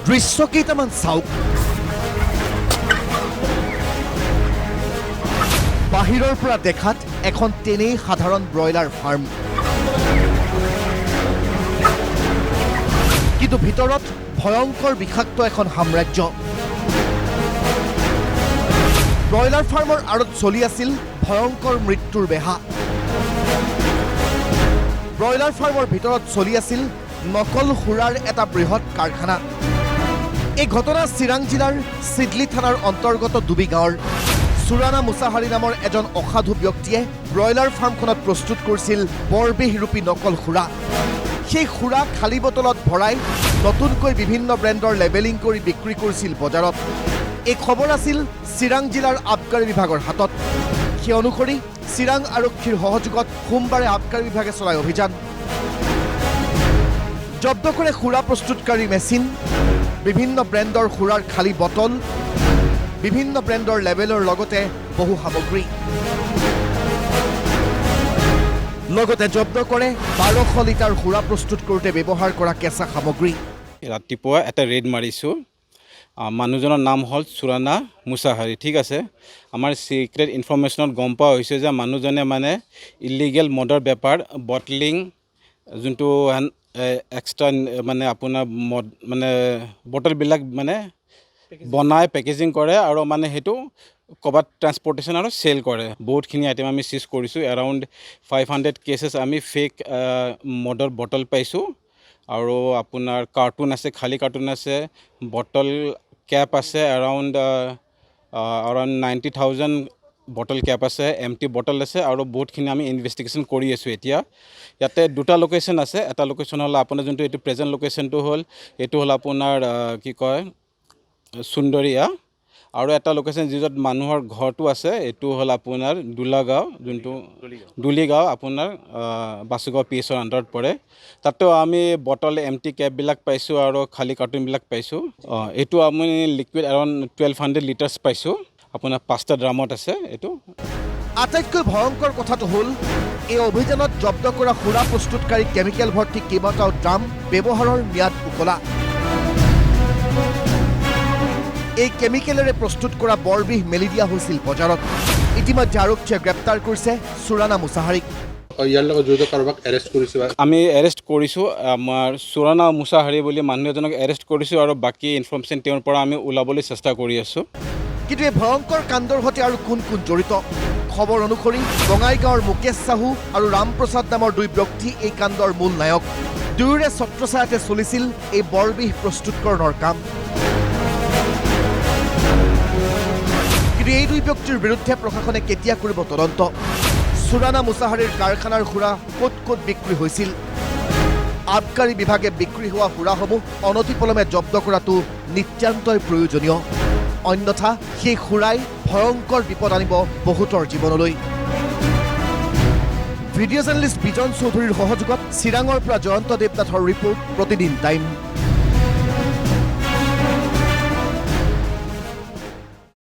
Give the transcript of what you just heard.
দৃশ্য কেইটামান চাওক। বাহিৰৰ পৰা দেখাত এখন তেনেই সাধাৰণ ব্ৰইলাৰ ফাৰ্ম, কিন্তু ভিতৰত ভয়ংকৰ বিষাক্ত এখন সাম্ৰাজ্য। ব্ৰইলাৰ ফাৰ্মৰ আঁৰত চলি আছিল ভয়ংকৰ মৃত্যুৰ বেহা। ব্ৰইলাৰ ফাৰ্মৰ ভিতৰত চলি আছিল নকল সুৰাৰ এটা বৃহৎ কাৰখানা। এই ঘটনা চিৰাং জিলাৰ চিডলি থানাৰ অন্তৰ্গত ডুবি গাঁৱৰ চুৰানা মুছাহাৰী নামৰ এজন অসাধু ব্যক্তিয়ে ব্ৰইলাৰ ফাৰ্মখনত প্ৰস্তুত কৰিছিল বৰবিহৰূপী নকল সুৰা। সেই সুৰা খালী বটলত ভৰাই নতুনকৈ বিভিন্ন ব্ৰেণ্ডৰ লেবেলিং কৰি বিক্ৰী কৰিছিল বজাৰত। এই খবৰ আছিল চিৰাং জিলাৰ আবকাৰী বিভাগৰ হাতত। সেই অনুসৰি চিৰাং আৰক্ষীৰ সহযোগত সোমবাৰে আবকাৰী বিভাগে চলাই অভিযান। জব্দ কৰে সুৰা প্ৰস্তুতকাৰী মেচিন, বিভিন্ন ব্ৰেণ্ডৰ সুৰাৰ খালী বটল, বিভিন্ন ব্ৰেণ্ডৰ লেবেলৰ লগতে বহু সামগ্ৰী। লগতে জব্দ কৰে 1200 লিটাৰ সুৰা প্ৰস্তুত কৰোঁতে ব্যৱহাৰ কৰা কেঁচা সামগ্ৰী। ৰাতিপুৱা এটা ৰেড মাৰিছোঁ। মানুহজনৰ নাম হ'ল চুৰানা মুছাহাৰী, ঠিক আছে। আমাৰ চিক্ৰেট ইনফৰমেশ্যনত গম পোৱা হৈছে যে মানুহজনে মানে ইলিগেল মদৰ বেপাৰ, বটলিং, যোনটো এক্সট্ৰা মানে আপোনাৰ মদ মানে বটলবিলাক মানে বনাই পেকেজিং কৰে আৰু মানে সেইটো ক'ৰবাত ট্ৰান্সপৰ্টেশ্যন আৰু চেল কৰে। বহুতখিনি আইটেম আমি চিজ কৰিছোঁ। এৰাউণ্ড 500 কেছেছ আমি ফেক মদৰ বটল পাইছোঁ। আৰু আপোনাৰ কাৰ্টুন আছে, খালী কাৰ্টুন আছে, বটল কেপ আছে, এৰাউণ্ড 90,000 বটল কেপ আছে, এমটি বটল আছে আৰু বহুতখিনি আমি ইনভেষ্টিগেশ্যন কৰি আছোঁ এতিয়া। ইয়াতে দুটা লোকেশ্যন আছে। এটা লোকেশ্যন হ'ল আপোনাৰ যোনটো এইটো প্ৰেজেণ্ট লোকেশ্যনটো হ'ল এইটো হ'ল আপোনাৰ কি কয় সুন্দৰীয়া, আৰু এটা লোকেশ্যন যিয'ত মানুহৰ ঘৰটো আছে এইটো হ'ল আপোনাৰ দুলাগাঁও, যোনটো দুলিগাঁও আপোনাৰ বাসুগাঁও PSৰ আণ্ডাৰত পৰে। তাতো আমি বটল এমটি কেপবিলাক পাইছোঁ আৰু খালী কাৰ্টুনবিলাক পাইছোঁ। এইটো আমি লিকুইড এৰাউণ্ড 1200 লিটাৰ্ছ পাইছোঁ। আপোনাৰ 5টা ড্ৰামত আছে এইটো। আটাইতকৈ ভয়ংকৰ কথাটো হ'ল এই অভিযানত জব্দ কৰা সুৰা প্ৰস্তুতকাৰী কেমিকেল ভৰ্তি কেইবাটাও ড্ৰাম ব্যৱহাৰৰ ম্যাদ উকলা। এই কেমিকেলেৰে প্ৰস্তুত কৰা বৰবিহ মেলি দিয়া হৈছিল বজাৰত। ইতিমধ্যে আৰক্ষীয়ে গ্ৰেপ্তাৰ কৰিছে চুৰানা মুছাহাৰীক। ইয়াৰ লগত জড়িত কাৰোবাক এৰেষ্ট কৰিছে? আমি এৰেষ্ট কৰিছোঁ। আমাৰ চুৰানা মুছাহাৰী বুলি মানুহ এজনক এৰেষ্ট কৰিছোঁ আৰু বাকী ইনফৰমেশ্যন তেওঁৰ পৰা আমি ওলাবলৈ চেষ্টা কৰি আছোঁ। কিন্তু এই ভয়ংকৰ কাণ্ডৰ সৈতে আৰু কোন কোন জড়িত? খবৰ অনুসৰি বঙাইগাঁৱৰ মুকেশ চাহু আৰু ৰামপ্ৰসাদ নামৰ দুই ব্যক্তি এই কাণ্ডৰ মূল নায়ক। দুয়োৰে ছত্ৰছায়াতে চলিছিল এই বৰবিহ প্ৰস্তুতকৰণৰ কাম। কিন্তু এই দুই ব্যক্তিৰ বিৰুদ্ধে প্ৰশাসনে কেতিয়া কৰিব তদন্ত? চুৰানা মুছাহাৰীৰ কাৰখানাৰ সুৰা ক'ত ক'ত বিক্ৰী হৈছিল? আবকাৰী বিভাগে বিক্ৰী হোৱা সুৰাসমূহ অনতিপলমে জব্দ কৰাটো নিতান্তই প্ৰয়োজনীয়। অন্যথা সেই সুৰাই ভয়ংকৰ বিপদ আনিব বহুতৰ জীৱনলৈ। ভিডিঅ' জাৰ্নেলিষ্ট বিজন চৌধুৰীৰ সহযোগত চিৰাঙৰ পৰা জয়ন্ত দেৱনাথৰ ৰিপৰ্ট, প্ৰতিদিন টাইম।